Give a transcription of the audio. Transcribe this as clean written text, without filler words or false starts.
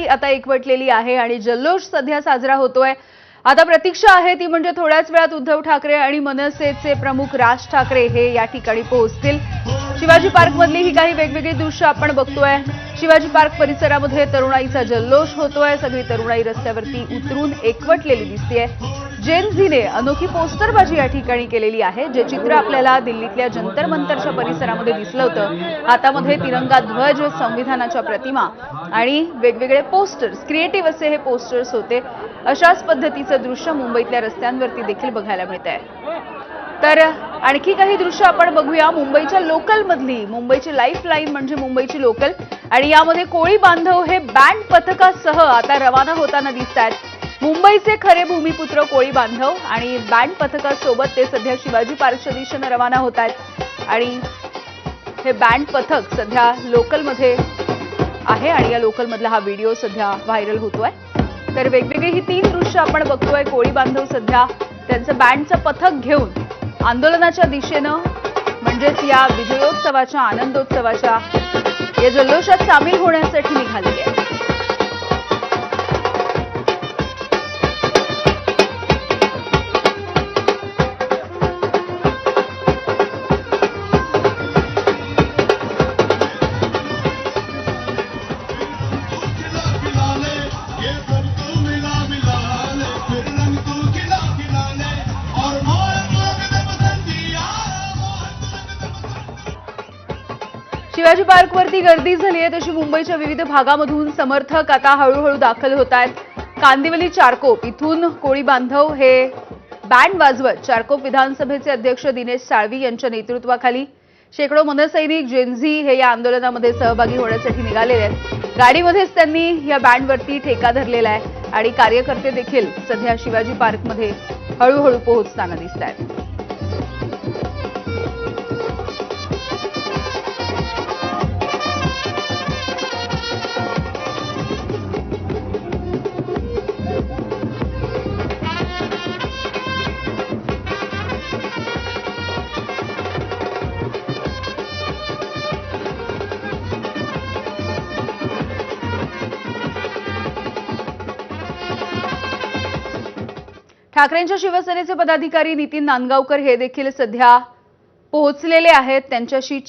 ठिकाणी आता एकवटलेली आहे आणि जल्लोष सध्या साजरा होतोय। आता प्रतीक्षा आहे ती म्हणजे थोड्याच वेळात उद्धव ठाकरे आणि मनसेचे प्रमुख राज ठाकरे हे या ठिकाणी पोहोचतील। शिवाजी पार्क मधली ही काही वेगवेगळी दृश्य आपण बघतोय। शिवाजी पार्क परिसरामध्ये तरुणाईचा जल्लोष होतोय। सगळी तरुणाई रस्त्यावरती उतरून एकवटलेली दिसतेय। जेन झीने अनोखी पोस्टरबाजी या ठिकाणी केलेली आहे। जे चित्र आपल्याला दिल्लीतल्या जंतर मंतरच्या परिसरामध्ये दिसलं होतं, हातामध्ये तिरंगा ध्वज, संविधानाच्या प्रतिमा आणि वेगवेगळे पोस्टर्स, क्रिएटिव्ह असे हे पोस्टर्स होते। अशाच पद्धतीचं दृश्य मुंबईतल्या रस्त्यांवरती देखील बघायला मिळतंय। तर आणखी काही दृश्य आपण बघूया मुंबईच्या लोकल मधली। मुंबईची लाईफलाईन म्हणजे मुंबईची लोकल आणि यामध्ये कोळी बांधव हे बँड पथकासह आता रवाना होताना दिसतात। मुंबईचे खरे भूमिपुत्र कोळी बांधव आणि बँड पथकासोबत ते सध्या शिवाजी पार्कच्या दिशेने रवाना होत आहेत आणि हे बँड पथक सध्या लोकलमध्ये आहे आणि या लोकलमधला हा व्हिडिओ सध्या व्हायरल होतोय। तर वेगवेगळी ही तीन दृश्य आपण बघतोय। कोळी बांधव सध्या त्यांचं बँडचं पथक घेऊन आंदोलनाच्या दिशेनं म्हणजेच या विजयोत्सवाच्या आनंदोत्सवाच्या या जल्लोषात सामील होण्यासाठी निघालेले आहेत। शिवाजी पार्कवरती गर्दी झाली आहे, तशी मुंबईच्या विविध भागामधून समर्थक आता हळूहळू दाखल होत आहेत। कांदिवली चारकोप इथून कोळी बांधव हे बँड वाजवत चारकोप विधानसभेचे अध्यक्ष दिनेश साळवी यांच्या नेतृत्वाखाली शेकडो मनसैनिक जेनझी हे या आंदोलनामध्ये सहभागी होण्यासाठी निघालेले आहेत। गाडीमध्येच त्यांनी या बँडवरती ठेका धरलेला आहे आणि कार्यकर्ते देखील सध्या शिवाजी पार्कमध्ये हळूहळू पोहोचताना दिसत आहेत। ठाकरेंच्या शिवसेनेचे पदाधिकारी नितीन नांदगावकर हे देखील सध्या पोहोचलेले आहेत। त्यांच्याशी